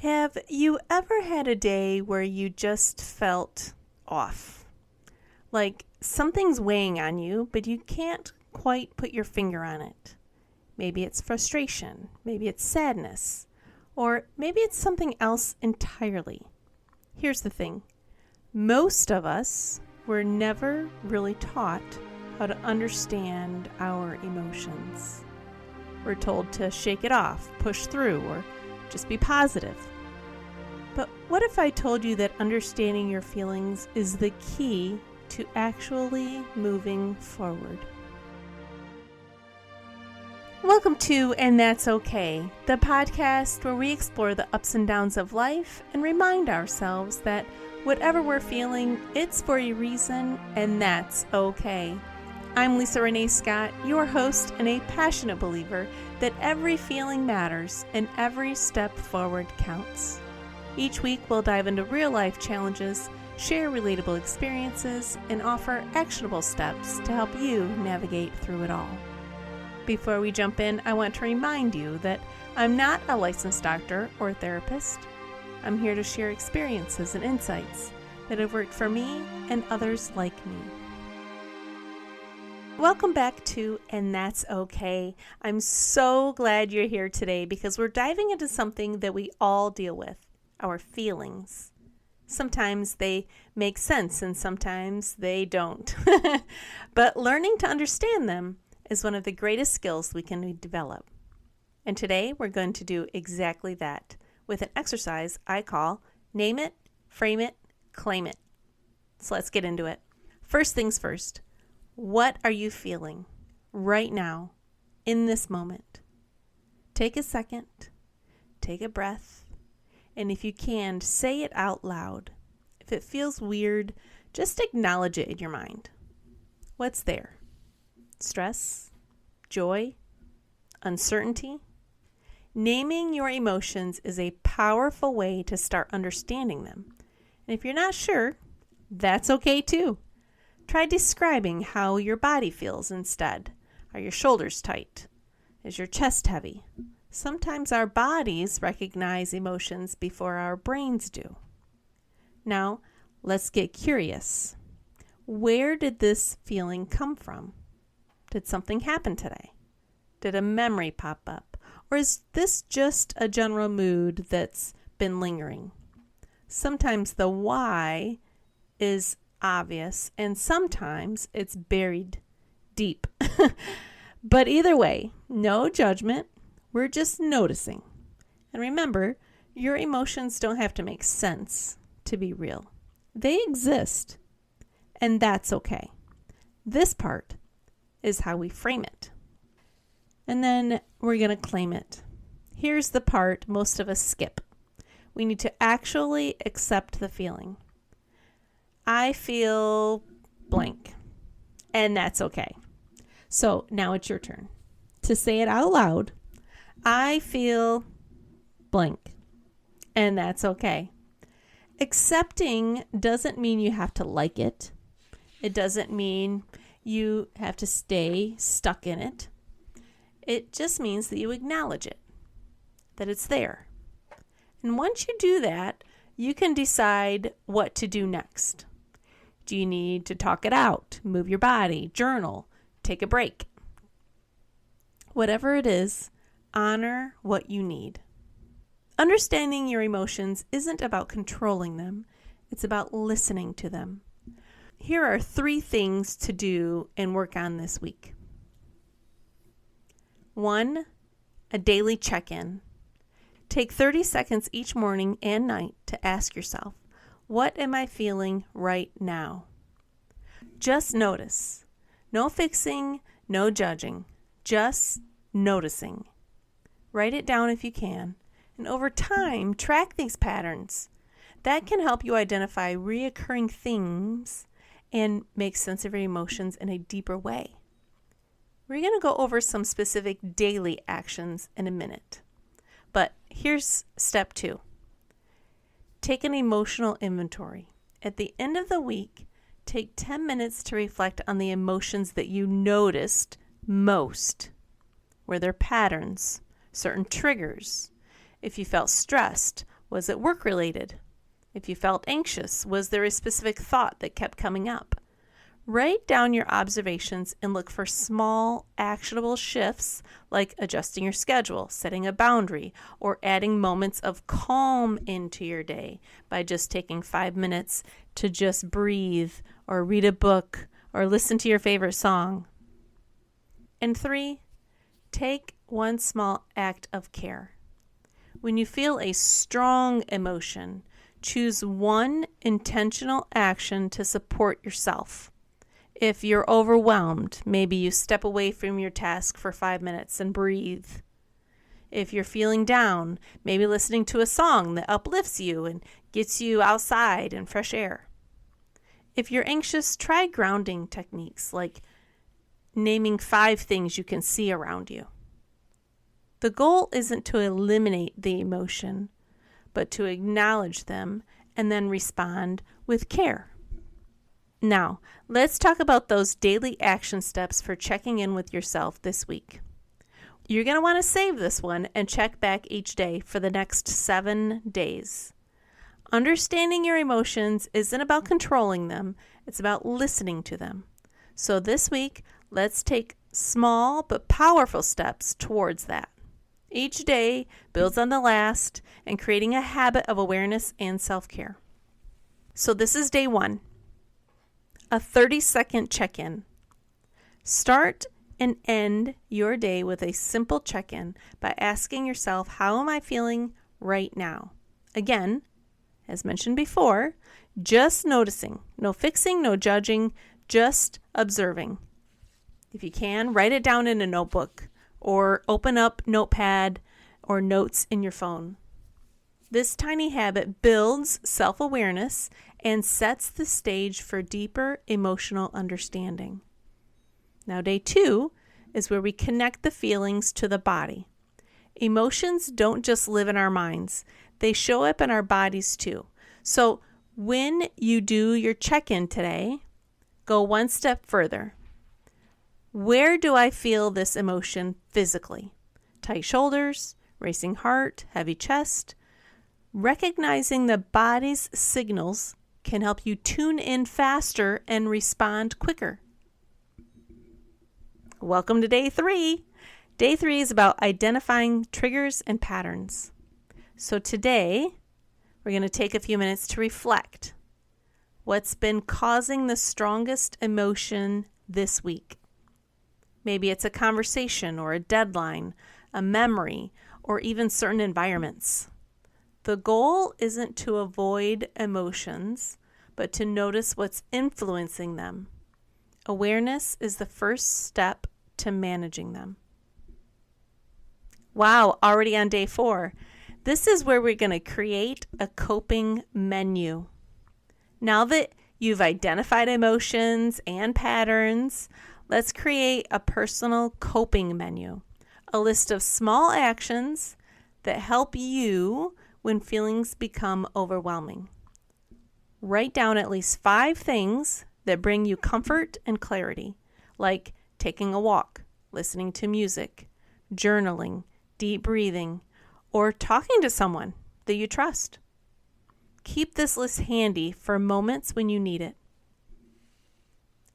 Have you ever had a day where you just felt off? Like something's weighing on you, but you can't quite put your finger on it. Maybe it's frustration, maybe it's sadness, or maybe it's something else entirely. Here's the thing. Most of us were never really taught how to understand our emotions. We're told to shake it off, push through, or just be positive. But what if I told you that understanding your feelings is the key to actually moving forward? Welcome to And That's Okay, the podcast where we explore the ups and downs of life and remind ourselves that whatever we're feeling, it's for a reason, and that's okay. I'm Lisa Renee Scott, your host and a passionate believer that every feeling matters and every step forward counts. Each week we'll dive into real-life challenges, share relatable experiences, and offer actionable steps to help you navigate through it all. Before we jump in, I want to remind you that I'm not a licensed doctor or therapist. I'm here to share experiences and insights that have worked for me and others like me. Welcome back to And That's Okay. I'm so glad you're here today because we're diving into something that we all deal with, our feelings. Sometimes they make sense and sometimes they don't. But learning to understand them is one of the greatest skills we can develop. And today we're going to do exactly that with an exercise I call Name It, Frame It, Claim It. So let's get into it. First things first. What are you feeling right now, in this moment? Take a second, take a breath, and if you can, say it out loud. If it feels weird, just acknowledge it in your mind. What's there? Stress? Joy? Uncertainty? Naming your emotions is a powerful way to start understanding them. And if you're not sure, that's okay too. Try describing how your body feels instead. Are your shoulders tight? Is your chest heavy? Sometimes our bodies recognize emotions before our brains do. Now, let's get curious. Where did this feeling come from? Did something happen today? Did a memory pop up? Or is this just a general mood that's been lingering? Sometimes the why is obvious, and sometimes it's buried deep. But either way, no judgment. We're just noticing. And remember, your emotions don't have to make sense to be real. They exist, and that's okay. This part is how we frame it. And then we're going to claim it. Here's the part most of us skip. We need to actually accept the feeling. I feel blank, and that's okay. So now it's your turn to say it out loud. I feel blank, and that's okay. Accepting doesn't mean you have to like it. It doesn't mean you have to stay stuck in it. It just means that you acknowledge it, that it's there. And once you do that, you can decide what to do next. Do you need to talk it out, move your body, journal, take a break? Whatever it is, honor what you need. Understanding your emotions isn't about controlling them. It's about listening to them. Here are 3 things to do and work on this week. 1, a daily check-in. Take 30 seconds each morning and night to ask yourself, what am I feeling right now? Just notice. No fixing, no judging. Just noticing. Write it down if you can. And over time, track these patterns. That can help you identify reoccurring themes and make sense of your emotions in a deeper way. We're going to go over some specific daily actions in a minute. But here's step 2. Take an emotional inventory. At the end of the week, take 10 minutes to reflect on the emotions that you noticed most. Were there patterns, certain triggers? If you felt stressed, Was it work related? If you felt anxious, was there a specific thought that kept coming up? Write down your observations and look for small, actionable shifts like adjusting your schedule, setting a boundary, or adding moments of calm into your day by just taking 5 minutes to just breathe or read a book or listen to your favorite song. And 3, take one small act of care. When you feel a strong emotion, choose one intentional action to support yourself. If you're overwhelmed, maybe you step away from your task for 5 minutes and breathe. If you're feeling down, maybe listening to a song that uplifts you and gets you outside in fresh air. If you're anxious, try grounding techniques like naming 5 things you can see around you. The goal isn't to eliminate the emotion, but to acknowledge them and then respond with care. Now, let's talk about those daily action steps for checking in with yourself this week. You're going to want to save this one and check back each day for the next 7 days. Understanding your emotions isn't about controlling them, it's about listening to them. So this week, let's take small but powerful steps towards that. Each day builds on the last and creating a habit of awareness and self-care. So this is day 1. A 30-second check-in. Start and end your day with a simple check-in by asking yourself, how am I feeling right now? Again, as mentioned before, just noticing. No fixing, no judging, just observing. If you can, write it down in a notebook or open up Notepad or notes in your phone. This tiny habit builds self-awareness and sets the stage for deeper emotional understanding. Now, day 2 is where we connect the feelings to the body. Emotions don't just live in our minds. They show up in our bodies too. So when you do your check-in today, go one step further. Where do I feel this emotion physically? Tight shoulders, racing heart, heavy chest. Recognizing the body's signals can help you tune in faster and respond quicker. Welcome to day 3. Day 3 is about identifying triggers and patterns. So today, we're going to take a few minutes to reflect. What's been causing the strongest emotion this week? Maybe it's a conversation or a deadline, a memory, or even certain environments. The goal isn't to avoid emotions, but to notice what's influencing them. Awareness is the first step to managing them. Wow, already on day 4. This is where we're going to create a coping menu. Now that you've identified emotions and patterns, let's create a personal coping menu, a list of small actions that help you when feelings become overwhelming. Write down at least 5 things that bring you comfort and clarity, like taking a walk, listening to music, journaling, deep breathing, or talking to someone that you trust. Keep this list handy for moments when you need it.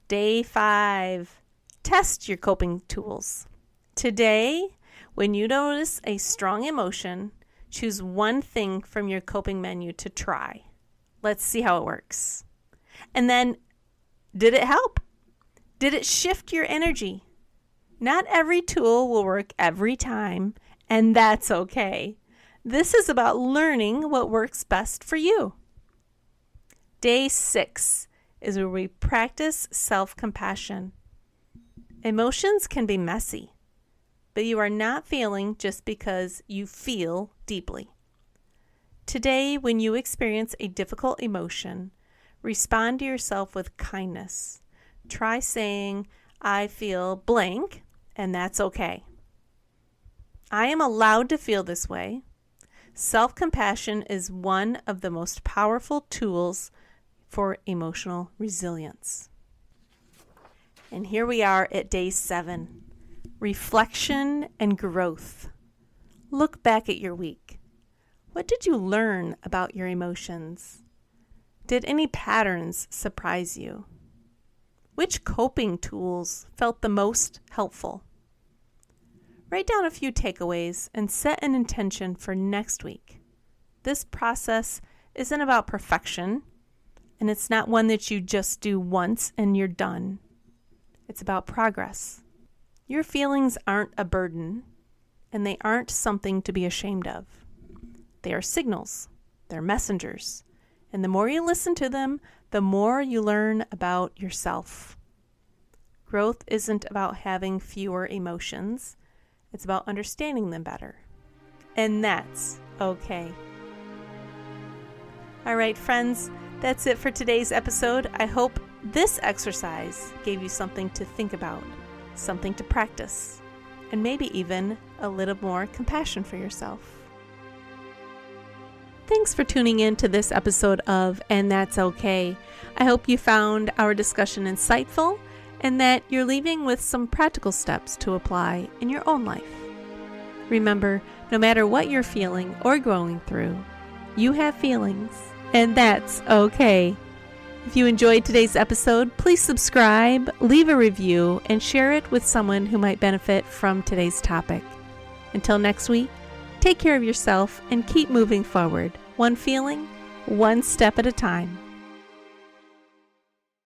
Day 5. Test your coping tools. Today, when you notice a strong emotion, choose one thing from your coping menu to try. Let's see how it works. And then, did it help? Did it shift your energy? Not every tool will work every time, and that's okay. This is about learning what works best for you. Day 6 is where we practice self-compassion. Emotions can be messy, but you are not feeling just because you feel deeply. Today, when you experience a difficult emotion, respond to yourself with kindness. Try saying, I feel blank, and that's okay. I am allowed to feel this way. Self-compassion is one of the most powerful tools for emotional resilience. And here we are at day 7, reflection and growth. Look back at your week. What did you learn about your emotions? Did any patterns surprise you? Which coping tools felt the most helpful? Write down a few takeaways and set an intention for next week. This process isn't about perfection, and it's not one that you just do once and you're done. It's about progress. Your feelings aren't a burden, and they aren't something to be ashamed of. They are signals. They're messengers. And the more you listen to them, the more you learn about yourself. Growth isn't about having fewer emotions. It's about understanding them better. And that's okay. All right, friends, that's it for today's episode. I hope this exercise gave you something to think about, something to practice, and maybe even a little more compassion for yourself. Thanks for tuning in to this episode of And That's Okay. I hope you found our discussion insightful and that you're leaving with some practical steps to apply in your own life. Remember, no matter what you're feeling or going through, you have feelings, and that's okay. If you enjoyed today's episode, please subscribe, leave a review, and share it with someone who might benefit from today's topic. Until next week, take care of yourself and keep moving forward, one feeling, one step at a time.